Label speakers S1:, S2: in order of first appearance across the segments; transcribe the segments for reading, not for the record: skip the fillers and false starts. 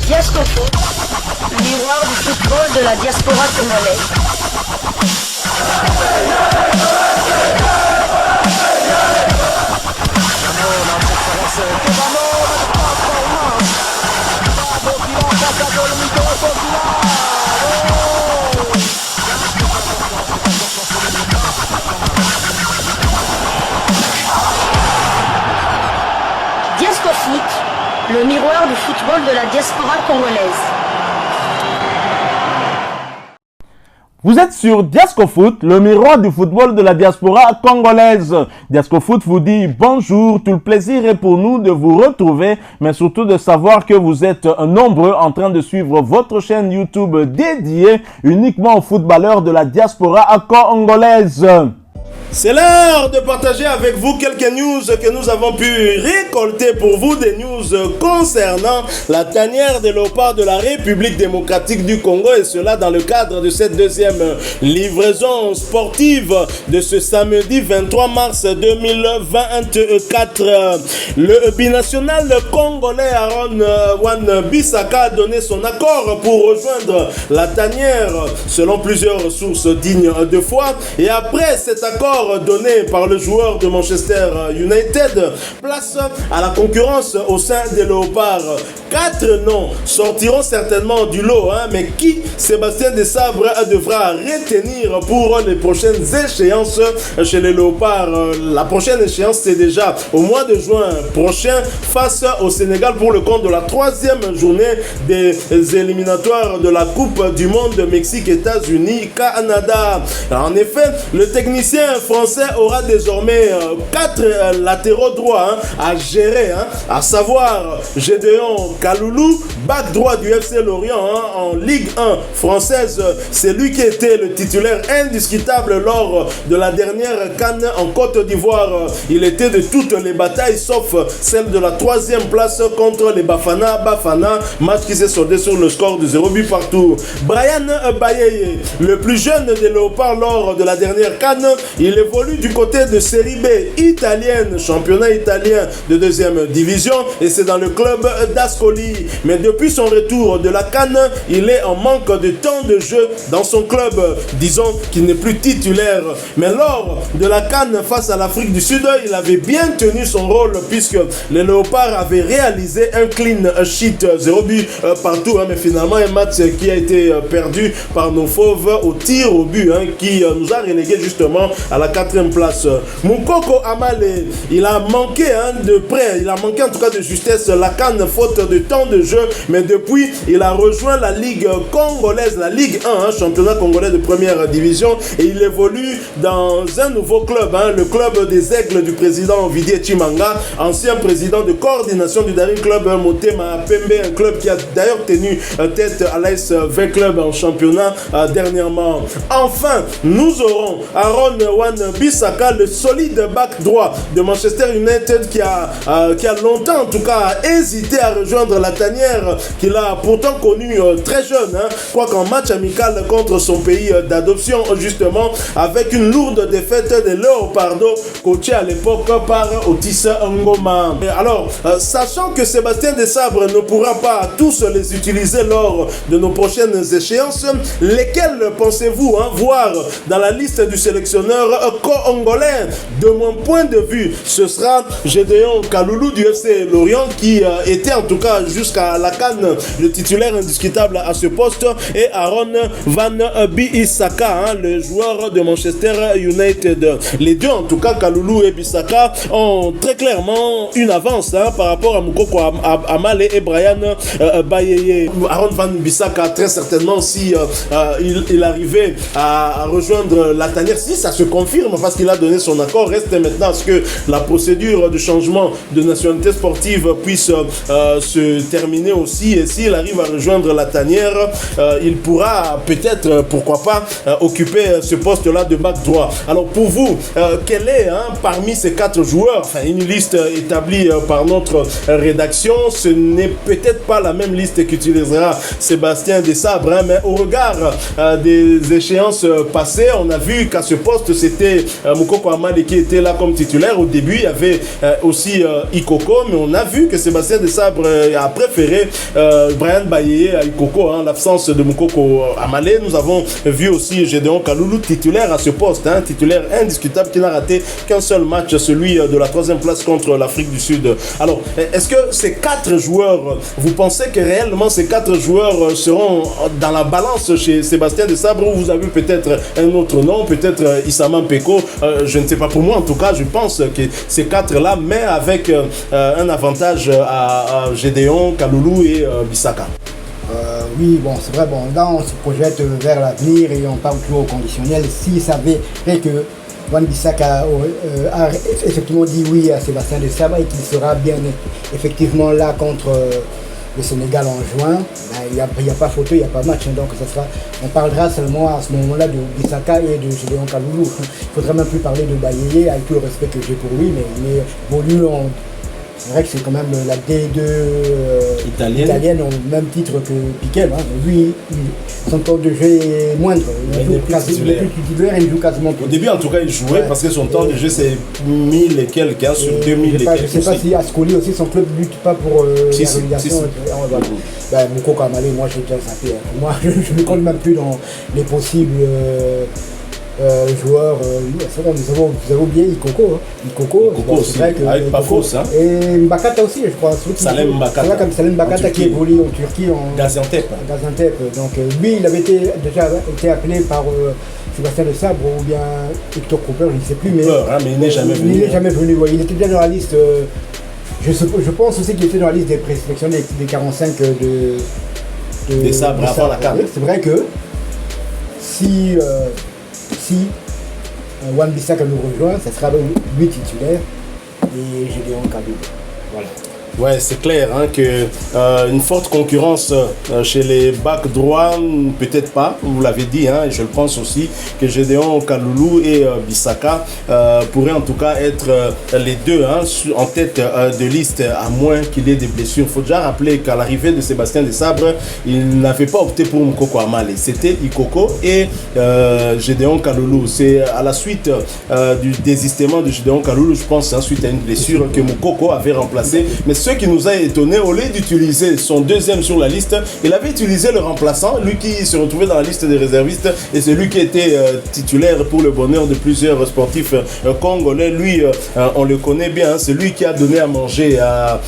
S1: Diasco Foot, miroir du football de la diaspora congolaise. Diasco Foot, le miroir du football de la diaspora congolaise.
S2: Vous êtes sur Diasco Foot, le miroir du football de la diaspora congolaise. Diasco Foot vous dit bonjour, tout le plaisir est pour nous de vous retrouver, mais surtout de savoir que vous êtes nombreux en train de suivre votre chaîne YouTube dédiée uniquement aux footballeurs de la diaspora congolaise.
S3: C'est l'heure de partager avec vous quelques news que nous avons pu récolter pour vous, des news concernant la tanière des léopards de la République démocratique du Congo, et cela dans le cadre de cette deuxième livraison sportive de ce samedi 23 mars 2024. Le binational congolais Aaron Wan-Bissaka a donné son accord pour rejoindre la tanière selon plusieurs sources dignes de foi, et après cet accord donné par le joueur de Manchester United, place à la concurrence au sein des Léopards. 4 noms sortiront certainement du lot, mais qui Sébastien Desabre devra retenir pour les prochaines échéances chez les Léopards? La prochaine échéance, c'est déjà au mois de juin prochain face au Sénégal pour le compte de la 3e journée des éliminatoires de la Coupe du Monde Mexique, États-Unis, Canada. En effet, le technicien français aura désormais 4 latéraux droits à gérer, à savoir Gédéon Kaloulou, back droit du FC Lorient en Ligue 1 française. C'est lui qui était le titulaire indiscutable lors de la dernière CAN en Côte d'Ivoire. Il était de toutes les batailles sauf celle de la 3e place contre les Bafana, match qui s'est soldé sur le score de 0 but partout. Brian Bayeye, le plus jeune des Léopards lors de la dernière CAN, il évolue du côté de Série B italienne, championnat italien de 2e division, et c'est dans le club d'Ascoli. Mais depuis son retour de la CAN, il est en manque de temps de jeu dans son club. Disons qu'il n'est plus titulaire. Mais lors de la CAN face à l'Afrique du Sud, il avait bien tenu son rôle puisque les Léopards avaient réalisé un clean sheet, 0 but partout, mais finalement un match qui a été perdu par nos fauves au tir au but, qui nous a relégué justement à la 4e place. Moukoko Amale, il a manqué de près, il a manqué en tout cas de justesse la CAN faute de temps de jeu, mais depuis il a rejoint la Ligue congolaise, la Ligue 1, championnat congolais de 1re division, et il évolue dans un nouveau club, le club des Aigles du président Vidier Chimanga, ancien président de coordination du dernier club Motema Pembe, un club qui a d'ailleurs tenu tête à l'AS V Club en championnat dernièrement. Enfin, nous aurons Aaron Wan-Bissaka, le solide back droit de Manchester United qui a longtemps en tout cas hésité à rejoindre la tanière qu'il a pourtant connu très jeune, quoiqu'en match amical contre son pays d'adoption justement, avec une lourde défaite des Léopardos coaché à l'époque par Otis Ngoma. Et alors, sachant que Sébastien Desabre ne pourra pas tous les utiliser lors de nos prochaines échéances, lesquels pensez-vous voir dans la liste du sélectionneur congolais? De mon point de vue, ce sera Gédéon Kaloulou du FC Lorient qui était en tout cas jusqu'à la CAN le titulaire indiscutable à ce poste, et Aaron Wan-Bissaka, le joueur de Manchester United. Les deux en tout cas, Kaloulou et Bissaka, ont très clairement une avance par rapport à Moukoko Amale et Brian Bayeye. Aaron Wan-Bissaka, très certainement, si il arrivait à rejoindre la tanière, si ça se confirme parce qu'il a donné son accord, reste maintenant à ce que la procédure de changement de nationalité sportive puisse se terminer aussi, et s'il arrive à rejoindre la tanière, il pourra peut-être, pourquoi pas, occuper ce poste-là de back droit. Alors pour vous, quel est parmi ces 4 joueurs, enfin une liste établie par notre rédaction, ce n'est peut-être pas la même liste qu'utilisera Sébastien Desabre, mais au regard des échéances passées, on a vu qu'à ce poste c'était Moukoko Amale qui était là comme titulaire. Au début il y avait aussi Ikoko, mais on a vu que Sébastien Desabre et a préféré Brian Bayeye à Ikoko, hein, l'absence de Moukoko Amale. Nous avons vu aussi Gédéon Kaloulou titulaire à ce poste, hein, titulaire indiscutable, qui n'a raté qu'un seul match, celui de la 3e place contre l'Afrique du Sud. Alors, est-ce que ces 4 joueurs, vous pensez que réellement ces 4 joueurs seront dans la balance chez Sébastien Desabre, ou vous avez peut-être un autre nom, peut-être Issama Mpeko, je ne sais pas, pour moi en tout cas, je pense que ces 4-là, mais avec un avantage à Gédéon, Kaloulou et Bissaka.
S4: Oui, bon, c'est vrai, bon, là on se projette vers l'avenir et on parle toujours au conditionnel. S'il savait que Wan Bissaka a effectivement dit oui à Sébastien Desabre et qu'il sera bien effectivement là contre le Sénégal en juin, il n'y a pas photo, il n'y a pas match, hein, donc ça sera, on parlera seulement à ce moment-là de Bissaka et de Gédéon Kaloulou. Il ne faudra même plus parler de Bayeye, avec tout le respect que j'ai pour lui, mais il évolue en... C'est vrai que c'est quand même la D2 italienne au même titre que Piquet. Hein. Lui, son temps de jeu est moindre. Il est plus titulaire et il joue quasiment plus.
S3: Au début, en tout cas, il jouait parce que son temps de jeu, c'est 1000 et quelques, hein, sur 2000 et quelques.
S4: Je ne sais pas si Ascoli aussi, son club ne lutte pas pour la relégation. Moukoko Amale, moi, j'ai déjà zappé. Hein. Moi, je ne me compte même plus dans les possibles... joueurs, vous avez oublié Ikoko. Ikoko
S3: aussi, avec Pafos. Hein.
S4: Et Mbakata aussi, je crois.
S3: Salem Mbakata.
S4: Salem Mbakata qui évolue en Turquie. En
S3: Gaziantep.
S4: Donc lui, il avait déjà été appelé par Sébastien Desabre ou bien Hector Cooper, je ne sais plus. Mais
S3: il n'est jamais venu.
S4: Il n'est jamais venu, ouais. Il était déjà dans la liste. Je pense aussi qu'il était dans la liste des présélectionnés des 45
S3: des sabres avant la CAN.
S4: C'est vrai que si Wan Bissaka nous rejoint, ça sera lui titulaire et Gédéon Kaloulou. Voilà.
S3: Ouais, c'est clair hein, que une forte concurrence chez les backs droits, peut-être pas, vous l'avez dit, hein, et je le pense aussi, que Gédéon Kaloulou et Bissaka pourraient en tout cas être les deux hein, en tête de liste, à moins qu'il ait des blessures. Il faut déjà rappeler qu'à l'arrivée de Sébastien Desabre, il n'avait pas opté pour Moukoko Amale, c'était Ikoko et Gédéon Kaloulou. C'est à la suite du désistement de Gédéon Kaloulou, je pense, hein, suite à une blessure, que Moukoko avait remplacé. Mais ce qui nous a étonné, au lieu d'utiliser son deuxième sur la liste, il avait utilisé le remplaçant, lui qui se retrouvait dans la liste des réservistes, et c'est lui qui était titulaire pour le bonheur de plusieurs sportifs congolais. Lui, on le connaît bien, c'est lui qui a donné à manger à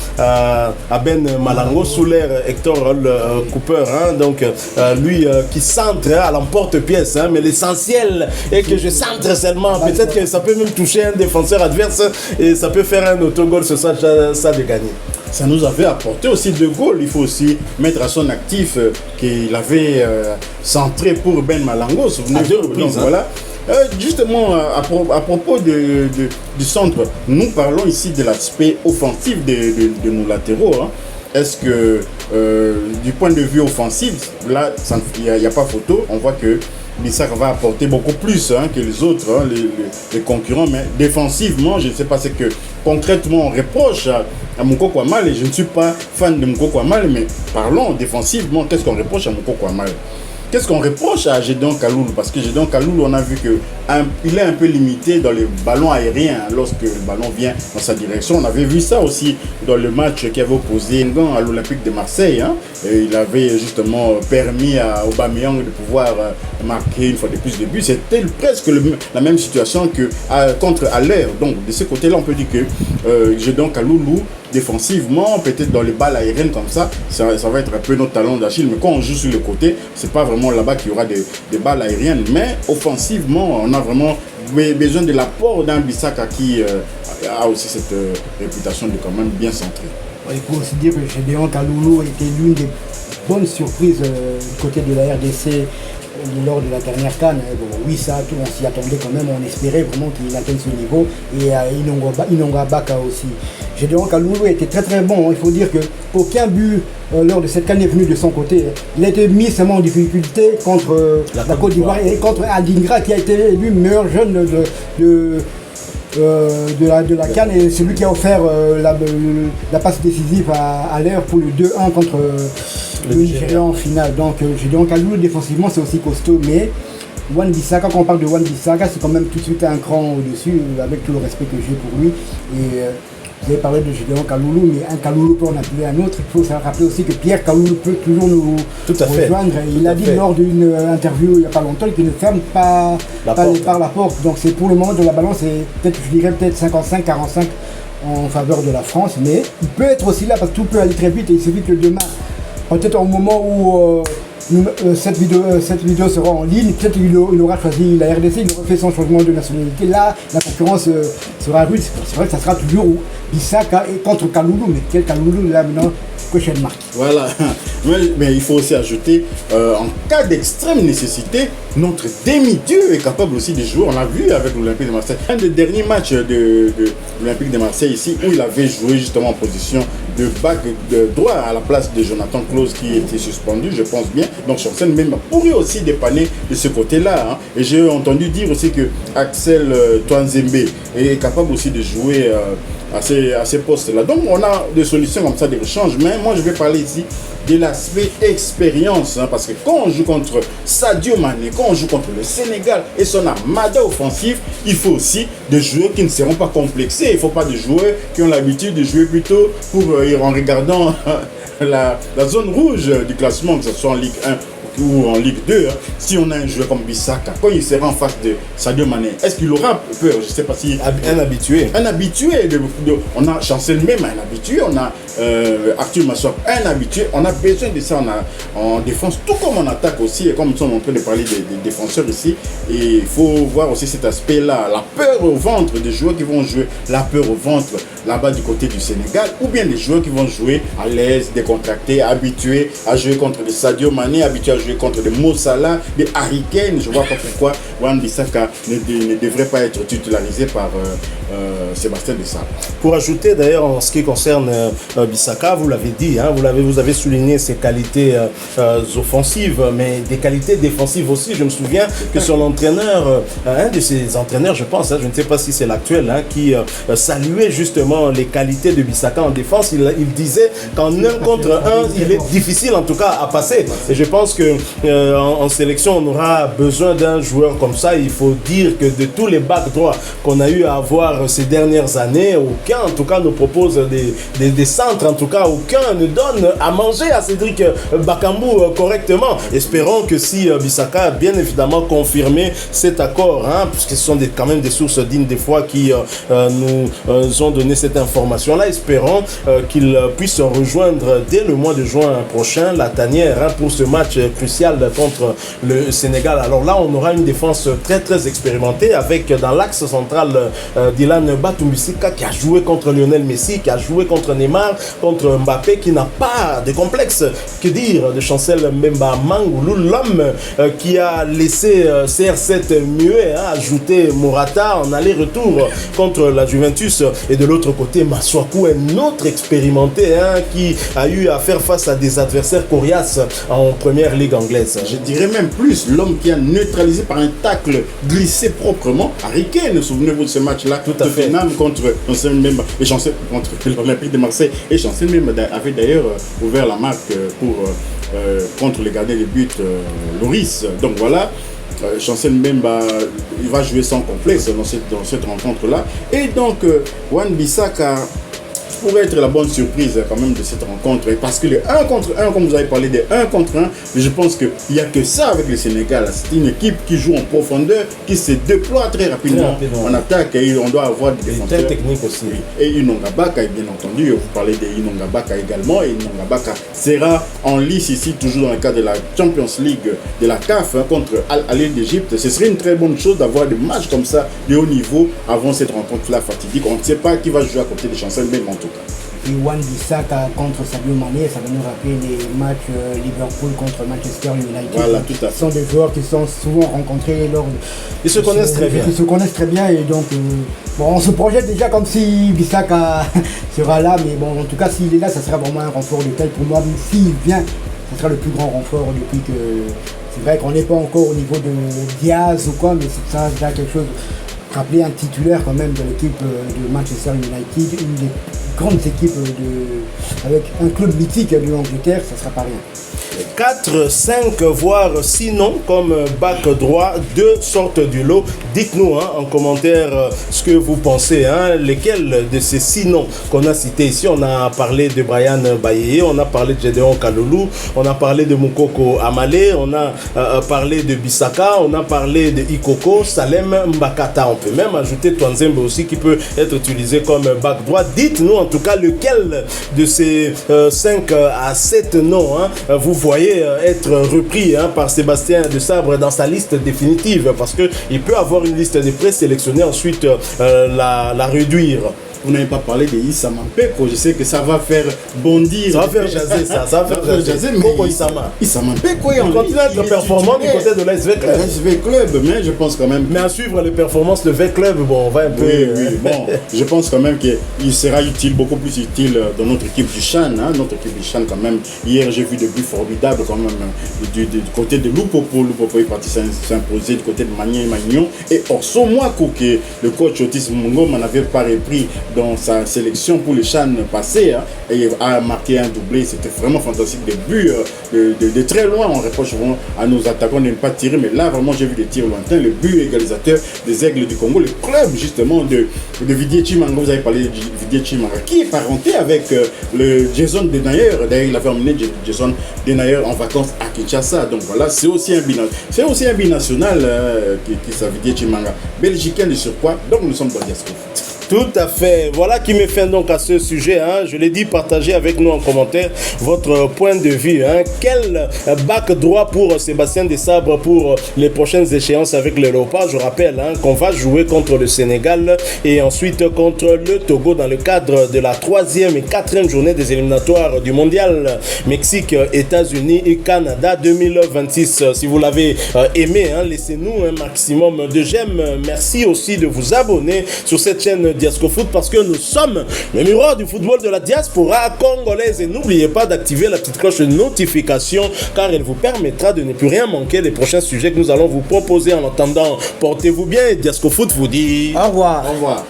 S3: Ben Malango sous l'ère Hector Cooper. Hein, donc lui qui centre à l'emporte-pièce, hein, mais l'essentiel est que je centre seulement. Peut-être que ça peut même toucher un défenseur adverse et ça peut faire un autogol, ce soit ça de gagner.
S5: Ça nous avait apporté aussi 2 goals. Il faut aussi mettre à son actif qu'il avait centré pour Ben Malango. Souvenez-vous. Donc voilà. Justement, à propos du centre, nous parlons ici de l'aspect offensif de nos latéraux. Hein. Est-ce que, du point de vue offensif, là, il n'y a pas photo. On voit que Bissaka va apporter beaucoup plus hein, que les autres, hein, les concurrents. Mais défensivement, je ne sais pas ce que concrètement on reproche à Moukoko Amale. Je ne suis pas fan de Moukoko Amale, mais parlons défensivement. Qu'est-ce qu'on reproche à Moukoko Amale? Qu'est-ce qu'on reproche à Gédéon Kaloulou? Parce que Gédéon Kaloulou, on a vu qu'il est un peu limité dans les ballons aériens lorsque le ballon vient dans sa direction. On avait vu ça aussi dans le match qui avait opposé Ngan à l'Olympique de Marseille. Hein. Et il avait justement permis à Aubameyang de pouvoir marquer une fois de plus de buts. C'était presque la même situation que contre Haller. Donc de ce côté-là, on peut dire que Gédéon Kaloulou, défensivement, peut-être dans les balles aériennes comme ça va être un peu notre talon d'Achille. Mais quand on joue sur le côté, c'est pas vraiment là-bas qu'il y aura des balles aériennes. Mais offensivement, on a vraiment besoin de l'apport d'un Bissaka qui a aussi cette réputation de quand même bien centré.
S4: Il faut aussi dire que Gédéon Kaloulou était l'une des bonnes surprises du côté de la RDC lors de la dernière CAN. Bon, oui, ça, on s'y attendait quand même, on espérait vraiment qu'il atteigne ce niveau. Et Inonga Baka aussi. Gédéon Kaloulou était très très bon. Il faut dire qu'aucun but lors de cette CAN n'est venu de son côté. Il a été mis seulement en difficulté contre la Côte d'Ivoire et contre Adingra qui a été élu meilleur jeune de la CAN, et celui qui a offert la passe décisive à l'air pour le 2-1 contre le Nigeria en finale. Donc Gédéon Kaloulou défensivement c'est aussi costaud, mais Wan Bissaka, quand on parle de Wan Bissaka, c'est quand même tout de suite un cran au-dessus, avec tout le respect que j'ai pour lui. Et Vous avez parlé de Gédéon Kaloulou, mais un Kaloulou peut en appeler un autre. Il faut se rappeler aussi que Pierre Kaloulou peut toujours nous rejoindre. Il a dit lors d'une interview il n'y a pas longtemps qu'il ne ferme pas la porte. Donc c'est pour le moment de la balance, je dirais peut-être 55-45 en faveur de la France, mais il peut être aussi là parce que tout peut aller très vite et il suffit que demain, peut-être au moment où cette vidéo sera en ligne, peut-être qu'il aura choisi la RDC, il aura fait son changement de nationalité. Là, la concurrence sera rude. C'est vrai que ça sera toujours Bissaka contre Kaloulou, mais quel Kaloulou là maintenant, prochaine marque.
S5: Voilà, mais il faut aussi ajouter, en cas d'extrême nécessité, notre demi-dieu est capable aussi de jouer. On l'a vu avec l'Olympique de Marseille. Un des derniers matchs de l'Olympique de Marseille ici, où il avait joué justement en position de back de droit à la place de Jonathan Klose qui était suspendu, je pense bien. Donc Chancel même pourrait aussi dépanner de ce côté-là. Hein. Et j'ai entendu dire aussi que Axel Twanzembe est capable aussi de jouer à ces postes-là. Donc on a des solutions comme ça, des échanges. Mais moi je vais parler ici de l'aspect expérience, hein, parce que quand on joue contre Sadio Mané, quand on joue contre le Sénégal et son armada offensif, il faut aussi des joueurs qui ne seront pas complexés. Il ne faut pas des joueurs qui ont l'habitude de jouer plutôt en regardant la zone rouge du classement, que ce soit en Ligue 1 ou en Ligue 2, hein. Si on a un joueur comme Bissaka, quand il sera en face de Sadio Mané, est-ce qu'il aura peur? Je ne sais pas si...
S3: Un habitué.
S5: Un habitué. On a Chancel même un habitué, on a Arthur Massop un habitué. On a besoin de ça en défense, tout comme en attaque aussi, et comme nous sommes en train de parler des défenseurs ici. Et il faut voir aussi cet aspect-là, la peur au ventre des joueurs qui vont jouer, la peur au ventre là-bas du côté du Sénégal, ou bien des joueurs qui vont jouer à l'aise, décontractés, habitués à jouer contre des Sadio Mané, habitués à jouer contre des Mo Salah, des Harry Kane. Je ne vois pas pourquoi Wan-Bissaka ne devrait pas être titularisé par Sébastien Desailly.
S3: Pour ajouter d'ailleurs en ce qui concerne Bissaka, vous l'avez dit, hein, vous avez souligné ses qualités offensives, mais des qualités défensives aussi. Je me souviens que son entraîneur, un de ses entraîneurs, je pense, hein, je ne sais pas si c'est l'actuel, hein, qui saluait justement les qualités de Bissaka en défense. Il disait qu'en 1 contre 1, il est difficile en tout cas à passer. Et je pense que en sélection, on aura besoin d'un joueur comme ça. Il faut dire que de tous les backs droits qu'on a eu à avoir ces dernières années, aucun en tout cas nous propose des centres, en tout cas aucun ne donne à manger à Cédric Bakambu correctement. Espérons que si Bissaka a bien évidemment confirmé cet accord, hein, puisque ce sont quand même des sources dignes des fois qui nous ont donné cette information-là, espérons qu'il puisse rejoindre dès le mois de juin prochain la tanière, hein, pour ce match crucial contre le Sénégal. Alors là, on aura une défense très très expérimentée avec dans l'axe central Dylan Batumbisika qui a joué contre Lionel Messi, qui a joué contre Neymar, contre Mbappé, qui n'a pas de complexe. Que dire de Chancel Mbemba Mangoulou, l'homme qui a laissé CR7 muet, hein, ajouter Morata en aller-retour contre la Juventus, et de l'autre côté Masuaku, un autre expérimenté, hein, qui a eu à faire face à des adversaires coriaces en première ligue anglaise.
S5: Je dirais même plus, l'homme qui a neutralisé par un tacle glissé proprement Harry Kane. Souvenez-vous de ce match-là,
S3: tout à fait,
S5: contre Chancel Mbemba et Chancel contre l'Olympique de Marseille, et Chancel Mbemba avait d'ailleurs ouvert la marque contre le gardien de but Loris. Donc voilà, Chancel Mbemba, il va jouer sans complexe dans cette rencontre-là. Et donc Wan-Bissaka pourrait être la bonne surprise quand même de cette rencontre, parce que le 1 contre 1, comme vous avez parlé des 1 contre 1, je pense qu'il n'y a que ça avec le Sénégal. C'est une équipe qui joue en profondeur, qui se déploie très rapidement en attaque, et on doit avoir des défenseurs
S3: très techniques aussi.
S5: Et Inonga Baka, bien entendu, vous parlez de Inonga Baka également, et Inonga Baka sera en lice ici, toujours dans le cadre de la Champions League de la CAF, hein, contre Al-Ahly d'Égypte. Ce serait une très bonne chose d'avoir des matchs comme ça de haut niveau avant cette rencontre-là fatidique. On ne sait pas qui va jouer à côté de Chancel Mbemba en tout cas.
S4: Et Wan-Bissaka contre Sadio Mané, ça va nous rappeler les matchs Liverpool contre Manchester United.
S5: Voilà, tout à fait.
S4: Ce sont des joueurs qui sont souvent rencontrés lors de...
S3: Ils se connaissent très bien.
S4: Ils se connaissent très bien, et donc bon, on se projette déjà comme si Bissaka sera là, mais bon, en tout cas s'il est là, ça sera vraiment un renfort de taille pour moi. Mais s'il vient, ça sera le plus grand renfort depuis que... C'est vrai qu'on n'est pas encore au niveau de Diaz ou quoi, mais ça déjà quelque chose... Rappeler un titulaire quand même de l'équipe de Manchester United, une des grandes équipes avec un club mythique de l'Angleterre, ça ne sera pas rien.
S3: 4, 5, voire 6 noms comme bac droit, 2 sortent du lot. Dites-nous en commentaire ce que vous pensez. Lesquels de ces 6 noms qu'on a cités ici? On a parlé de Brian Bayeye, on a parlé de Gédéon Kaloulou, on a parlé de Moukoko Amale, on a parlé de Bissaka, on a parlé de Ikoko, Salem Mbakata. On peut même ajouter Twanzembe aussi qui peut être utilisé comme bac droit. Dites-nous en tout cas lequel de ces 5 à 7 noms vous voyez être repris par Sébastien Desabre dans sa liste définitive, parce qu'il peut avoir une liste de présélectionnés, ensuite la réduire.
S5: Vous n'avez pas parlé de Issa Mampeko, je sais que ça va faire bondir.
S3: Ça va faire jaser ça, ça va faire jaser. Mais
S5: Issa Mampeko,
S3: il continue à être performant du côté de l'ASV Club.
S5: L'ASV Club, mais je pense quand même.
S3: Mais à suivre les performances de V Club, bon, on va un peu.
S5: Oui, bon, je pense quand même qu'il sera utile, beaucoup plus utile dans notre équipe du Chan. Notre équipe du Chan, quand même. Hier, j'ai vu des buts formidables, quand même, du côté de Lupopo. Lupopo est parti s'imposer du côté de Magnon. Et Orso Mwako, que le coach Otis Mungo n'en avait pas repris dans sa sélection pour les Chan passés, et a marqué un doublé. C'était vraiment fantastique, des buts de très loin. On reproche souvent à nos attaquants de ne pas tirer, mais là vraiment j'ai vu des tirs lointains. Le but égalisateur des Aigles du Congo, le club justement de Vidier Chimanga. Vous avez parlé de Vidier Chimanga qui est parenté avec le Jason Denayer. D'ailleurs il avait emmené Jason Denayer en vacances à Kinshasa. Donc voilà, c'est aussi un binational qui ça Vidier Chimanga, belgicain de surcroît. Donc nous sommes dans Diasco Foot.
S3: Tout à fait. Voilà qui met fin donc à ce sujet. Je l'ai dit, partagez avec nous en commentaire votre point de vue. Quel bac droit pour Sébastien Desabre pour les prochaines échéances avec le Léopard? Je rappelle qu'on va jouer contre le Sénégal et ensuite contre le Togo dans le cadre de la 3e et 4e journée des éliminatoires du mondial Mexique, États-Unis et Canada 2026. Si vous l'avez aimé, laissez-nous un maximum de j'aime. Merci aussi de vous abonner sur cette chaîne Diasco Foot, parce que nous sommes le miroir du football de la diaspora congolaise, et n'oubliez pas d'activer la petite cloche de notification car elle vous permettra de ne plus rien manquer des prochains sujets que nous allons vous proposer. En attendant, portez-vous bien et Diasco Foot vous dit
S4: au revoir.
S5: Au revoir.